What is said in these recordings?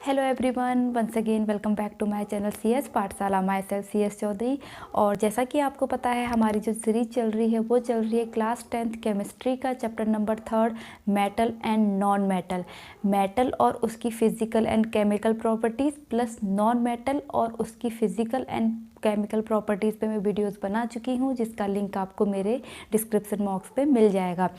Hello everyone, once again welcome back to my channel CS Pathshala. Myself CS Chaudhary. और जैसा कि आपको पता है, हमारी जो सीरीज चल रही है वो चल रही है क्लास 10th केमिस्ट्री का chapter number 3 metal and non metal. Metal और उसकी physical and chemical properties plus non metal और उसकी फिजिकल एंड केमिकल प्रॉपर्टीज़ पे मैं वीडियोस बना चुकी हूँ, जिसका लिंक आपको मेरे डिस्क्रिप्शन बॉक्स पे मिल जाएगा।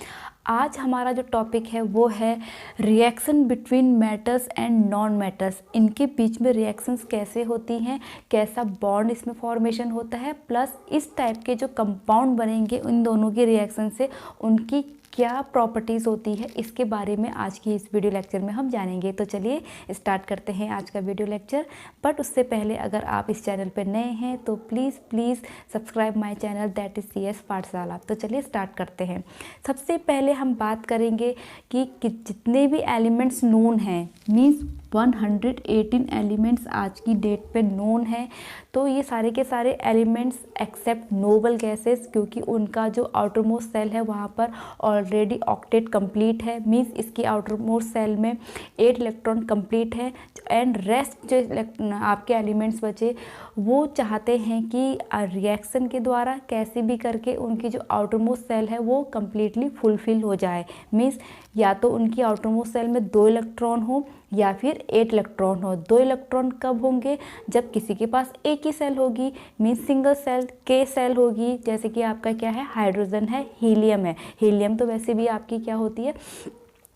आज हमारा जो टॉपिक है वो है reaction between metals and non metals. इनके बीच में रिएक्शंस कैसे होती हैं, कैसा बॉन्ड इसमें फॉर्मेशन होता है, प्लस इस टाइप के जो कंपाउंड बनेंगे इन दोनों के रिएक्शन से उनकी क्या प्रॉपर्टीज़ होती है, इसके बारे में आज की इस वीडियो लेक्चर में हम जानेंगे। तो चलिए स्टार्ट करते हैं आज का वीडियो लेक्चर। बट उससे पहले अगर आप इस चैनल पर नए हैं तो please subscribe my channel, that is CS पाठशाला। तो चलिए स्टार्ट करते हैं। सबसे पहले हम बात करेंगे कि जितने भी एलिमेंट्स नोन हैं, मीन्स 118 एलिमेंट्स आज की डेट पे नोन है। तो ये सारे के सारे एलिमेंट्स एक्सेप्ट नोबल गैसेस, क्योंकि उनका जो आउटरमोस्ट सेल है वहाँ पर ऑलरेडी ऑक्टेट कंप्लीट है। मीन्स इसकी आउटरमोस्ट सेल में 8 इलेक्ट्रॉन कंप्लीट है। एंड रेस्ट जो आपके एलिमेंट्स बचे वो चाहते हैं कि रिएक्शन के द्वारा कैसे भी करके उनकी जो आउटरमोस्ट सेल है वो कम्प्लीटली फुलफिल हो जाए। मीन्स या तो उनकी आउटरमोस्ट सेल में 2 इलेक्ट्रॉन हो या फिर 8 इलेक्ट्रॉन हो। 2 इलेक्ट्रॉन कब होंगे? जब किसी के पास एक ही सेल होगी, मीन्स सिंगल सेल के सेल होगी। जैसे कि आपका क्या है, हाइड्रोजन है, हीलियम है। हीलियम तो वैसे भी आपकी क्या होती है,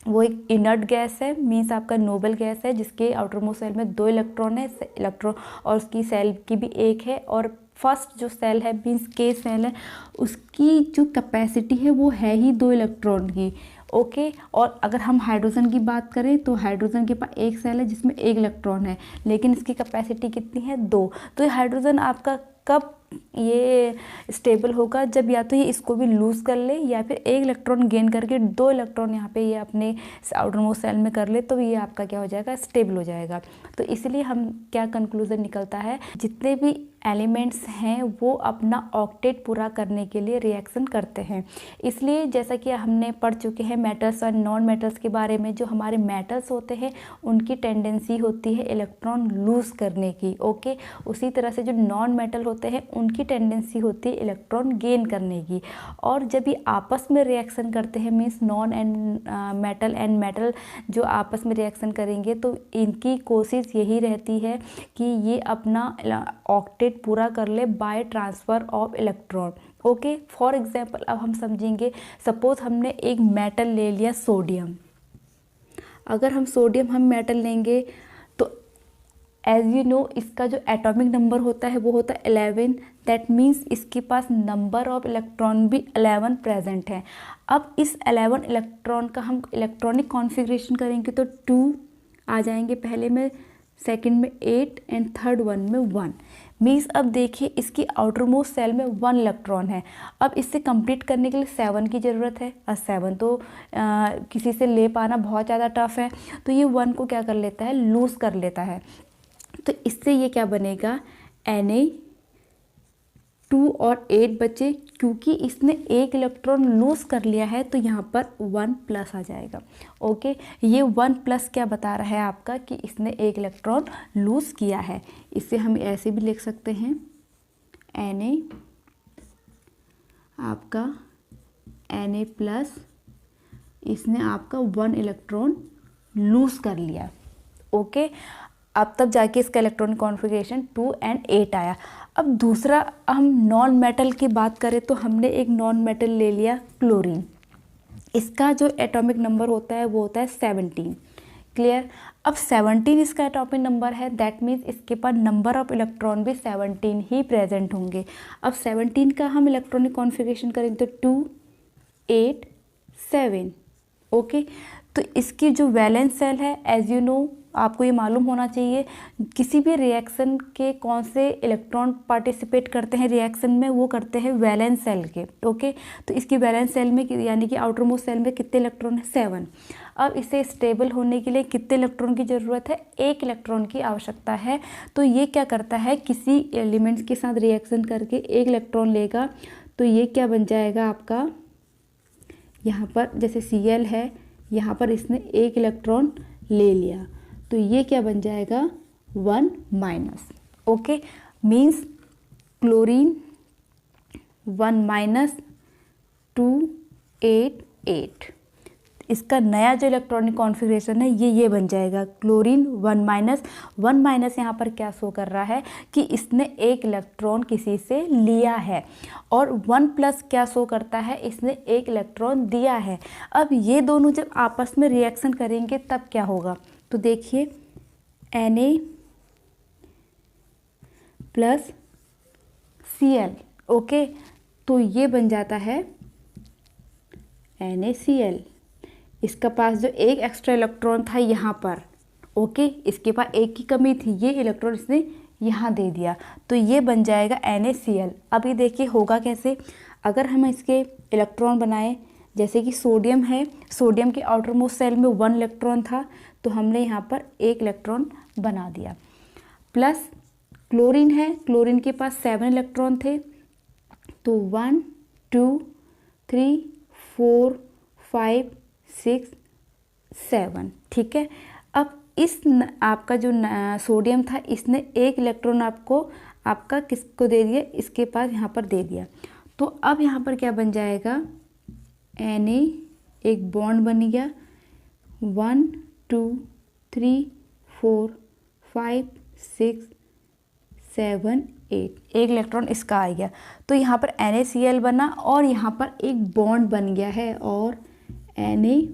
वो एक इनर्ट गैस है, मीन्स आपका नोबल गैस है, जिसके आउटरमोस्ट सेल में 2 इलेक्ट्रॉन है, इलेक्ट्रॉन और उसकी सेल की भी एक है। और फर्स्ट जो सेल है मीन्स के सेल है, उसकी जो कैपेसिटी है वो है ही 2 इलेक्ट्रॉन की। ओके। और अगर हम हाइड्रोजन की बात करें तो हाइड्रोजन के पास एक सेल है जिसमें 1 इलेक्ट्रॉन है, लेकिन इसकी कैपेसिटी कितनी है? 2। तो ये हाइड्रोजन आपका कब ये स्टेबल होगा? जब या तो ये इसको भी लूज़ कर ले या फिर 1 इलेक्ट्रॉन गेन करके 2 इलेक्ट्रॉन यहाँ पे ये अपने आउटरमोस्ट सेल में कर ले, तो ये आपका क्या हो जाएगा, स्टेबल हो जाएगा। तो इसलिए हम क्या कंक्लूजन निकलता है, जितने भी एलिमेंट्स हैं वो अपना ऑक्टेट पूरा करने के लिए रिएक्शन करते हैं। इसलिए जैसा कि हमने पढ़ चुके हैं मेटल्स और नॉन मेटल्स के बारे में, जो हमारे मेटल्स होते हैं उनकी टेंडेंसी होती है इलेक्ट्रॉन लूज़ करने की। ओके। उसी तरह से जो नॉन मेटल होते हैं उनकी टेंडेंसी होती है इलेक्ट्रॉन गेन करने की। और जब ये आपस में रिएक्शन करते हैं, मीन्स नॉन एंड मेटल जो आपस में रिएक्शन करेंगे, तो इनकी कोशिश यही रहती है कि ये अपना ऑक्टेट पूरा कर ले by transfer of electron. Okay. For example अब हम समझेंगे, सपोज हमने एक मेटल ले लिया सोडियम। अगर हम सोडियम मेटल लेंगे तो एज यू नो इसका जो एटॉमिक नंबर होता है वो होता है 11। दैट मीन्स इसके पास नंबर ऑफ इलेक्ट्रॉन भी 11 प्रेजेंट है। अब इस 11 इलेक्ट्रॉन का हम इलेक्ट्रॉनिक कॉन्फ़िगरेशन करेंगे तो 2 आ जाएंगे पहले में, सेकंड में 8 एंड थर्ड वन में 1। मीन्स अब देखिए इसकी आउटरमोस्ट सेल में 1 इलेक्ट्रॉन है। अब इससे कंप्लीट करने के लिए 7 की ज़रूरत है, और 7 तो किसी से ले पाना बहुत ज़्यादा टफ है। तो ये 1 को क्या कर लेता है, लूज़ कर लेता है। तो इससे ये क्या बनेगा, Na2 और 8 बचे। क्योंकि इसने 1 इलेक्ट्रॉन लूज़ कर लिया है तो यहाँ पर 1 प्लस आ जाएगा। ओके। ये 1 प्लस क्या बता रहा है आपका, कि इसने 1 इलेक्ट्रॉन लूज़ किया है। इसे हम ऐसे भी लिख सकते हैं, Na आपका Na प्लस, इसने आपका 1 इलेक्ट्रॉन लूज़ कर लिया। ओके। अब तब जाके इसका इलेक्ट्रॉनिक कॉन्फ़िगरेशन 2 एंड 8 आया। अब दूसरा हम नॉन मेटल की बात करें तो हमने एक नॉन मेटल ले लिया क्लोरीन। इसका जो एटॉमिक नंबर होता है वो होता है 17। क्लियर। अब 17 इसका एटॉमिक नंबर है, दैट मीन्स इसके पास नंबर ऑफ इलेक्ट्रॉन भी 17 ही प्रेजेंट होंगे। अब 17 का हम इलेक्ट्रॉनिक कॉन्फ़िगरेशन करेंगे तो 2 8 7। ओके। तो इसकी जो वैलेंस सेल है, एज यू नो आपको ये मालूम होना चाहिए किसी भी रिएक्शन के कौन से इलेक्ट्रॉन पार्टिसिपेट करते हैं रिएक्शन में, वो करते हैं वैलेंस सेल के। ओके। तो इसकी वैलेंस सेल में यानी कि आउटरमोस्ट सेल में कितने इलेक्ट्रॉन है, 7। अब इसे स्टेबल होने के लिए कितने इलेक्ट्रॉन की ज़रूरत है, 1 इलेक्ट्रॉन की आवश्यकता है। तो ये क्या करता है, किसी एलिमेंट्स के साथ रिएक्शन करके 1 इलेक्ट्रॉन लेगा, तो ये क्या बन जाएगा आपका, यहाँ पर जैसे Cl है, यहाँ पर इसने 1 इलेक्ट्रॉन ले लिया तो ये क्या बन जाएगा 1 minus. Okay, means chlorine 1 minus 2 8 8। इसका नया जो इलेक्ट्रॉनिक कॉन्फ़िगरेशन है ये बन जाएगा क्लोरीन 1 माइनस यहाँ पर क्या शो कर रहा है कि इसने एक इलेक्ट्रॉन किसी से लिया है, और 1 प्लस क्या शो करता है, इसने एक इलेक्ट्रॉन दिया है। अब ये दोनों जब आपस में रिएक्शन करेंगे तब क्या होगा, तो देखिए Na प्लस Cl। ओके, तो ये बन जाता है NaCl। इसका पास जो एक एक्स्ट्रा इलेक्ट्रॉन था यहाँ पर, ओके, इसके पास एक की कमी थी, ये इलेक्ट्रॉन इसने यहाँ दे दिया, तो ये बन जाएगा NaCl। अब ये देखिए होगा कैसे, अगर हम इसके इलेक्ट्रॉन बनाए, जैसे कि सोडियम है, सोडियम के आउटर मोस्ट शेल में 1 इलेक्ट्रॉन था, तो हमने यहाँ पर 1 इलेक्ट्रॉन बना दिया। प्लस क्लोरीन है, क्लोरीन के पास 7 इलेक्ट्रॉन थे, तो 1 2 3 4 5 6 7। ठीक है, अब इस आपका जो सोडियम था, इसने 1 इलेक्ट्रॉन आपका किसको दे दिया, इसके पास यहाँ पर दे दिया। तो अब यहाँ पर क्या बन जाएगा, Na एक बॉन्ड बन गया, 1 2 3 4 5 6 7 8, एक इलेक्ट्रॉन इसका आ गया, तो यहाँ पर NaCl बना और यहाँ पर एक बॉन्ड बन गया है, और NaCl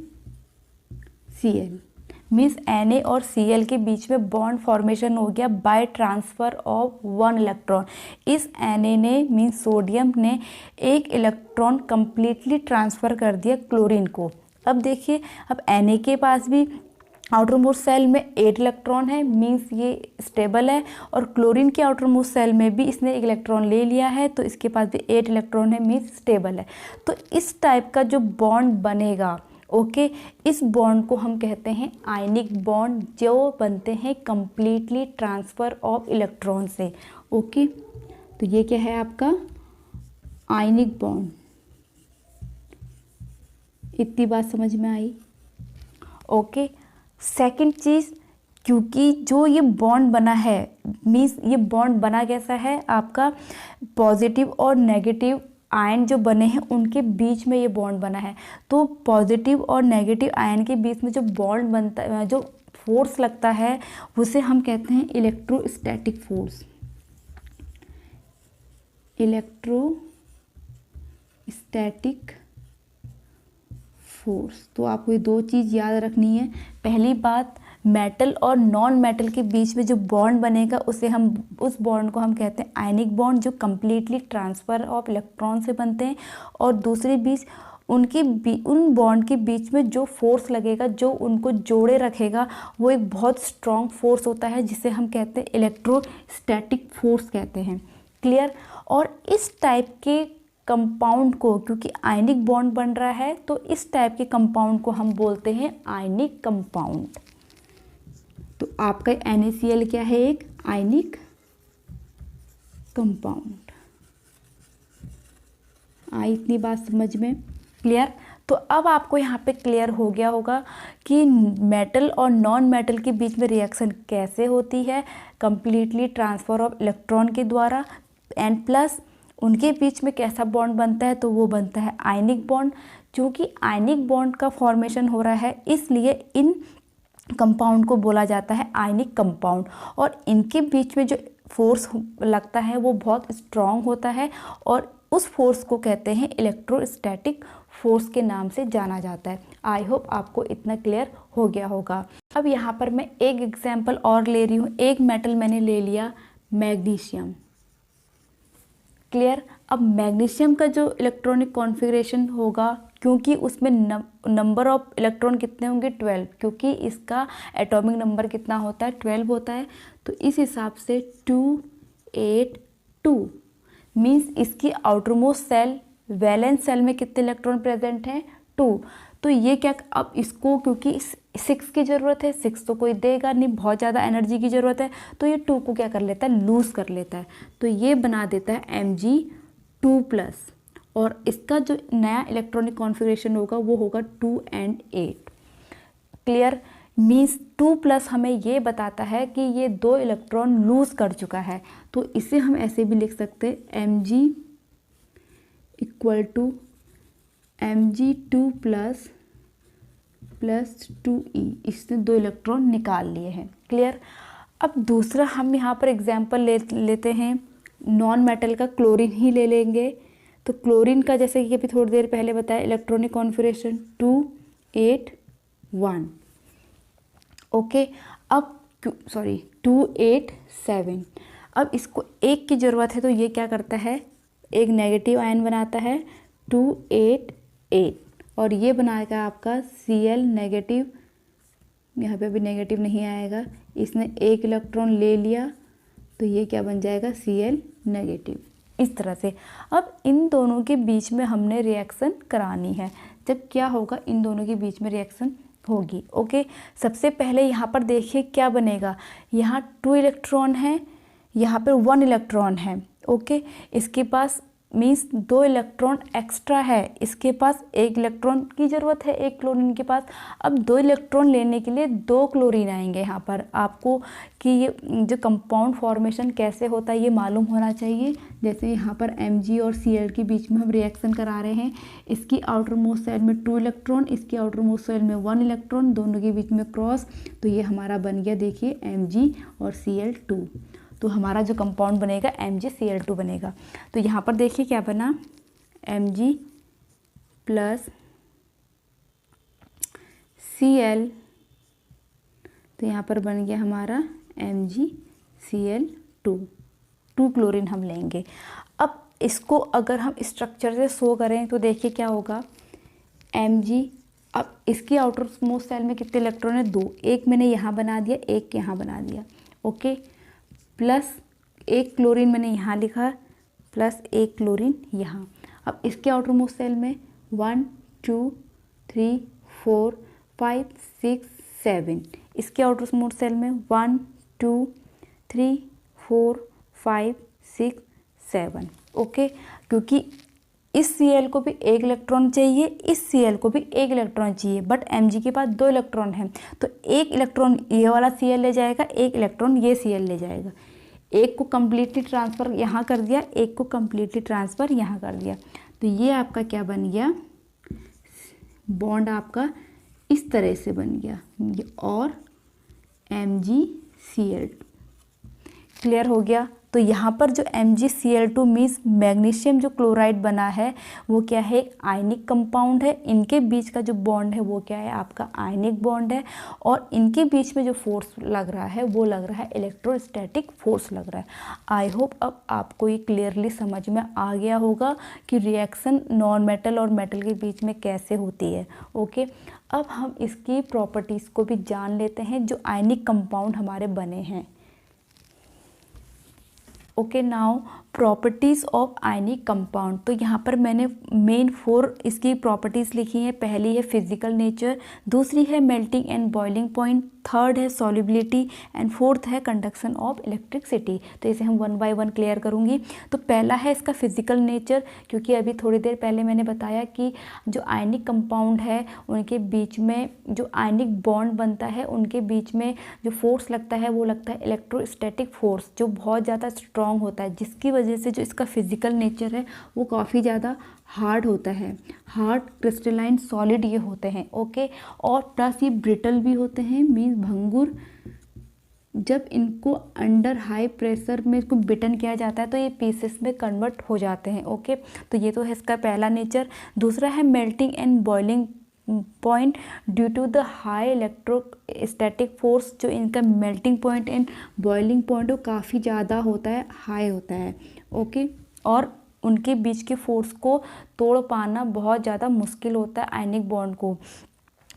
मीन्स Na और Cl के बीच में बॉन्ड फॉर्मेशन हो गया बाय ट्रांसफ़र ऑफ 1 इलेक्ट्रॉन। इस Na ने मीन्स सोडियम ने एक इलेक्ट्रॉन कंप्लीटली ट्रांसफ़र कर दिया क्लोरीन को। अब देखिए, अब Na के पास भी आउटर मोस्ट सेल में 8 इलेक्ट्रॉन है, मीन्स ये स्टेबल है, और क्लोरीन के आउटर मोस्ट सेल में भी इसने 1 इलेक्ट्रॉन ले लिया है, तो इसके पास भी 8 इलेक्ट्रॉन है, मीन्स स्टेबल है। तो इस टाइप का जो बॉन्ड बनेगा, ओके, इस बॉन्ड को हम कहते हैं आयनिक बॉन्ड, जो बनते हैं कंप्लीटली ट्रांसफ़र ऑफ इलेक्ट्रॉन से। ओके, तो ये क्या है आपका आयनिक बॉन्ड। इतनी बात समझ में आई। ओके, सेकंड चीज़, क्योंकि जो ये बॉन्ड बना है, मीन्स ये बॉन्ड बना कैसा है, आपका पॉजिटिव और नेगेटिव आयन जो बने हैं उनके बीच में ये बॉन्ड बना है। तो पॉजिटिव और नेगेटिव आयन के बीच में जो बॉन्ड बनता है, जो फोर्स लगता है, उसे हम कहते हैं इलेक्ट्रोस्टैटिक फोर्स। Electrostatic force. तो आपको ये 2 चीज़ याद रखनी है। पहली बात, मेटल और नॉन मेटल के बीच में जो बॉन्ड बनेगा उस बॉन्ड को हम कहते हैं आयनिक बॉन्ड, जो कम्प्लीटली ट्रांसफ़र ऑफ इलेक्ट्रॉन से बनते हैं। और दूसरी बीच उन बॉन्ड के बीच में जो फोर्स लगेगा, जो उनको जोड़े रखेगा, वो एक बहुत स्ट्रॉन्ग फोर्स होता है, जिसे हम कहते हैं इलेक्ट्रोस्टैटिक फोर्स कहते हैं। क्लियर। और इस टाइप के कंपाउंड को, क्योंकि आयनिक बॉन्ड बन रहा है, तो इस टाइप के कंपाउंड को हम बोलते हैं आयनिक कंपाउंड। तो आपका NaCl क्या है, एक आयनिक कंपाउंड। आई इतनी बात समझ में? क्लियर। तो अब आपको यहाँ पे क्लियर हो गया होगा कि मेटल और नॉन मेटल के बीच में रिएक्शन कैसे होती है, कंप्लीटली ट्रांसफ़र ऑफ इलेक्ट्रॉन के द्वारा, एंड प्लस उनके बीच में कैसा बॉन्ड बनता है, तो वो बनता है आयनिक बॉन्ड। क्योंकि आयनिक बॉन्ड का फॉर्मेशन हो रहा है, इसलिए इन कंपाउंड को बोला जाता है आयनिक कंपाउंड। और इनके बीच में जो फोर्स लगता है वो बहुत स्ट्रॉन्ग होता है, और उस फोर्स को कहते हैं इलेक्ट्रोस्टैटिक फोर्स के नाम से जाना जाता है। आई होप आपको इतना क्लियर हो गया होगा। अब यहाँ पर मैं एक एग्जाम्पल और ले रही हूँ। एक मेटल मैंने ले लिया मैग्नीशियम। क्लियर। अब मैग्नीशियम का जो इलेक्ट्रॉनिक कॉन्फ़िगरेशन होगा, क्योंकि उसमें नंबर ऑफ इलेक्ट्रॉन कितने होंगे, 12, क्योंकि इसका एटॉमिक नंबर कितना होता है, 12 होता है। तो इस हिसाब से 2 8 2 मीन्स इसकी outermost shell, valence shell में कितने इलेक्ट्रॉन प्रेजेंट हैं, 2। तो ये क्या, अब इसको क्योंकि 6 की ज़रूरत है, 6 तो कोई देगा नहीं, बहुत ज़्यादा एनर्जी की ज़रूरत है, तो ये 2 को क्या कर लेता है, लूज़ कर लेता है। तो ये बना देता है Mg2+, और इसका जो नया इलेक्ट्रॉनिक कॉन्फ़िगरेशन होगा वो होगा 2 and 8। क्लियर। मीन्स 2+ हमें ये बताता है कि ये 2 इलेक्ट्रॉन लूज़ कर चुका है। तो इसे हम ऐसे भी लिख सकते हैं Mg equal to Mg2 plus 2e, इसने 2 इलेक्ट्रॉन निकाल लिए हैं। क्लियर। अब दूसरा हम यहाँ पर एग्जाम्पल लेते हैं नॉन मेटल का, क्लोरीन ही ले लेंगे। तो क्लोरीन का जैसे कि अभी थोड़ी देर पहले बताया इलेक्ट्रॉनिक कॉन्फ़िगरेशन 281, ओके। अब 287। अब इसको एक की ज़रूरत है, तो ये क्या करता है, एक नेगेटिव आयन बनाता है 288, और ये बनाएगा आपका Cl नेगेटिव। यहाँ पे अभी नेगेटिव नहीं आएगा, इसने एक इलेक्ट्रॉन ले लिया, तो ये क्या बन जाएगा, Cl नेगेटिव। इस तरह से अब इन दोनों के बीच में हमने रिएक्शन करानी है। जब क्या होगा, इन दोनों के बीच में रिएक्शन होगी, ओके। सबसे पहले यहाँ पर देखिए क्या बनेगा, यहाँ 2 इलेक्ट्रॉन है, यहाँ पर 1 इलेक्ट्रॉन है, ओके। इसके पास मीन्स 2 इलेक्ट्रॉन एक्स्ट्रा है, इसके पास 1 इलेक्ट्रॉन की ज़रूरत है, 1 क्लोरीन के पास। अब 2 इलेक्ट्रॉन लेने के लिए 2 क्लोरीन आएंगे यहाँ पर। आपको कि ये जो कंपाउंड फॉर्मेशन कैसे होता है ये मालूम होना चाहिए। जैसे यहाँ पर Mg और Cl के बीच में हम रिएक्शन करा रहे हैं, इसकी आउटर मोस्ट साइड में 2 इलेक्ट्रॉन, इसकी आउटर मोस्ट साइड में 1 इलेक्ट्रॉन, दोनों के बीच में क्रॉस, तो ये हमारा बन गया देखिए Mg और Cl2। तो हमारा जो कंपाउंड बनेगा MgCl2 बनेगा। तो यहाँ पर देखिए क्या बना, Mg प्लस Cl, तो यहाँ पर बन गया हमारा MgCl2, 2 क्लोरीन हम लेंगे। अब इसको अगर हम स्ट्रक्चर से शो करें तो देखिए क्या होगा, Mg, अब इसकी आउटर मोस्ट सेल में कितने इलेक्ट्रॉन है, 2, एक मैंने यहाँ बना दिया, एक यहाँ बना दिया, ओके। प्लस 1 क्लोरीन मैंने यहाँ लिखा, प्लस 1 क्लोरीन यहाँ। अब इसके आउटर मोस्ट सेल में 1 2 3 4 5 6 7, इसके आउटर मोस्ट सेल में 1 2 3 4 5 6 7, ओके। क्योंकि इस Cl को भी 1 इलेक्ट्रॉन चाहिए, इस Cl को भी 1 इलेक्ट्रॉन चाहिए, बट Mg के पास 2 इलेक्ट्रॉन है, तो 1 इलेक्ट्रॉन ये वाला Cl ले जाएगा, 1 इलेक्ट्रॉन ये Cl ले जाएगा। एक को कम्प्लीटली ट्रांसफ़र यहाँ कर दिया, एक को कम्प्लीटली ट्रांसफ़र यहाँ कर दिया। तो ये आपका क्या बन गया, बॉन्ड आपका इस तरह से बन गया, और MgCl2। क्लियर हो गया। तो यहाँ पर जो MgCl2 मीन्स मैग्नीशियम जो क्लोराइड बना है वो क्या है, एक आयनिक कंपाउंड है। इनके बीच का जो बॉन्ड है वो क्या है, आपका आयनिक बॉन्ड है, और इनके बीच में जो फोर्स लग रहा है वो लग रहा है इलेक्ट्रोस्टैटिक फोर्स लग रहा है। आई होप अब आपको ये क्लियरली समझ में आ गया होगा कि रिएक्शन नॉन मेटल और मेटल के बीच में कैसे होती है, ओके। अब हम इसकी प्रॉपर्टीज़ को भी जान लेते हैं जो आयनिक कंपाउंड हमारे बने हैं। Okay, now properties of ionic compound. तो यहाँ पर मैंने मेन 4 इसकी प्रॉपर्टीज़ लिखी हैं। पहली है फिजिकल नेचर, दूसरी है melting and boiling point, third है सॉल्युबिलिटी, एंड फोर्थ है कंडक्शन ऑफ इलेक्ट्रिसिटी। तो इसे हम 1 बाय 1 क्लियर करूँगी। तो पहला है इसका फिजिकल नेचर, क्योंकि अभी थोड़ी देर पहले मैंने बताया कि जो आयनिक कंपाउंड है उनके बीच में जो आयनिक बॉन्ड बनता है उनके बीच में जो फोर्स लगता है वो लगता है इलेक्ट्रोस्टैटिक फोर्स, जो बहुत ज़्यादा स्ट्रॉन्ग होता है, जिसकी वजह से जो इसका फिजिकल नेचर है वो काफ़ी ज़्यादा हार्ड होता है। हार्ड क्रिस्टलाइन सॉलिड ये होते हैं, ओके। और प्लस ये ब्रिटल भी होते हैं, मीन्स भंगुर। जब इनको अंडर हाई प्रेशर में इसको बिटन किया जाता है तो ये पीसेस में कन्वर्ट हो जाते हैं, ओके। तो ये तो है इसका पहला नेचर। दूसरा है melting and boiling point, due to the high electrostatic force, जो इनका melting point and boiling point वो काफ़ी ज़्यादा होता है, हाई होता है, ओके। और उनके बीच के फोर्स को तोड़ पाना बहुत ज़्यादा मुश्किल होता है आयनिक बॉन्ड को,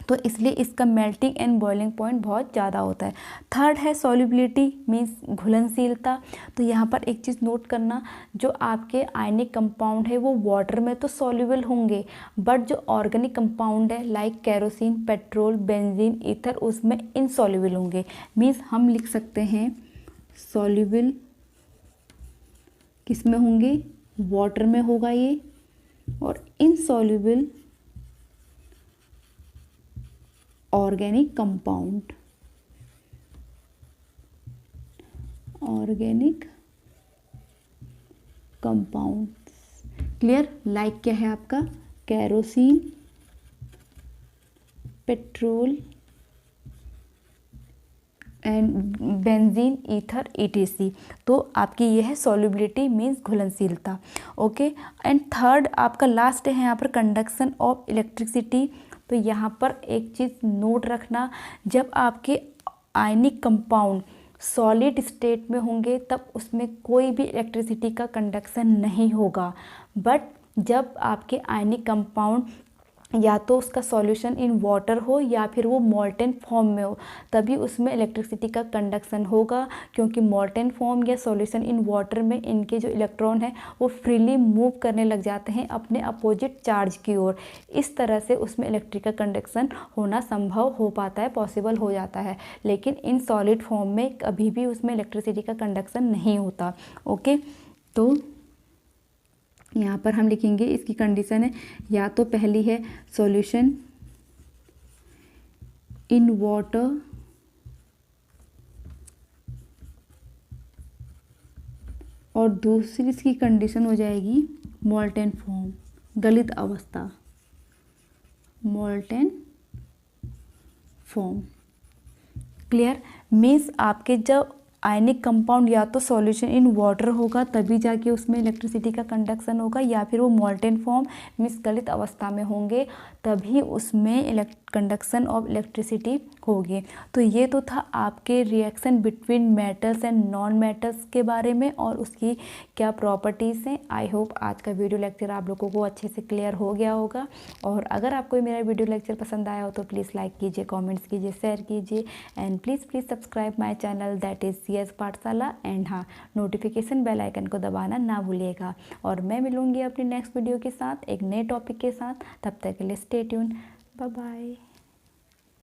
तो इसलिए इसका मेल्टिंग एंड बॉइलिंग पॉइंट बहुत ज़्यादा होता है। थर्ड है सॉल्युबिलिटी, मीन्स घुलनशीलता। तो यहाँ पर एक चीज़ नोट करना, जो आपके आयनिक कंपाउंड है वो वाटर में तो सॉल्युबल होंगे, बट जो ऑर्गेनिक कंपाउंड है like kerosene, petrol, benzene, ether, उसमें इनसॉल्युबल होंगे। मीन्स हम लिख सकते हैं सॉल्युबल किस में होंगे, वाटर में होगा ये, और insoluble organic compound, organic compound. Clear? Like क्या है आपका? Kerosene, petrol and benzene, ether, etc. तो आपकी ये है सॉल्युबिलिटी मीन्स घुलनशीलता। ओके, एंड थर्ड आपका लास्ट है यहाँ पर कंडक्शन ऑफ इलेक्ट्रिसिटी। तो यहाँ पर एक चीज़ नोट रखना, जब आपके आयनिक कंपाउंड सॉलिड स्टेट में होंगे तब उसमें कोई भी इलेक्ट्रिसिटी का कंडक्शन नहीं होगा, बट जब आपके आयनिक कंपाउंड या तो उसका सॉल्यूशन इन वाटर हो या फिर वो मोल्टेन फॉर्म में हो तभी उसमें इलेक्ट्रिसिटी का कंडक्शन होगा, क्योंकि मोल्टेन फॉर्म या सॉल्यूशन इन वाटर में इनके जो इलेक्ट्रॉन है वो फ्रीली मूव करने लग जाते हैं अपने अपोजिट चार्ज की ओर। इस तरह से उसमें इलेक्ट्रिक का कंडक्शन होना संभव हो पाता है, पॉसिबल हो जाता है, लेकिन इन सॉलिड फॉर्म में कभी भी उसमें इलेक्ट्रिसिटी का कंडक्शन नहीं होता। ओके, तो यहाँ पर हम लिखेंगे इसकी कंडीशन है, या तो पहली है सॉल्यूशन इन वाटर और दूसरी इसकी कंडीशन हो जाएगी मोल्टेन फॉर्म, गलित अवस्था, मोल्टेन फॉर्म। क्लियर? मीन्स आपके जब आयनिक कंपाउंड या तो सॉल्यूशन इन वाटर होगा तभी जाके उसमें इलेक्ट्रिसिटी का कंडक्शन होगा, या फिर वो मोल्टेन फॉर्म मीन्स गलित अवस्था में होंगे तभी उसमें कंडक्शन ऑफ इलेक्ट्रिसिटी होगी। तो ये तो था आपके reaction between metals and non metals के बारे में और उसकी क्या प्रॉपर्टीज़ हैं। आई होप आज का वीडियो लेक्चर आप लोगों को अच्छे से क्लियर हो गया होगा, और अगर आपको मेरा वीडियो लेक्चर पसंद आया हो तो प्लीज़ लाइक कीजिए, कमेंट्स कीजिए, शेयर कीजिए, and please subscribe my channel that is CS पाठशाला। एंड हाँ, नोटिफिकेशन बेल आइकन को दबाना ना भूलिएगा, और मैं मिलूँगी अपनी नेक्स्ट वीडियो के साथ एक नए टॉपिक के साथ। तब तक के लिए स्टे ट्यून, बाय बाय।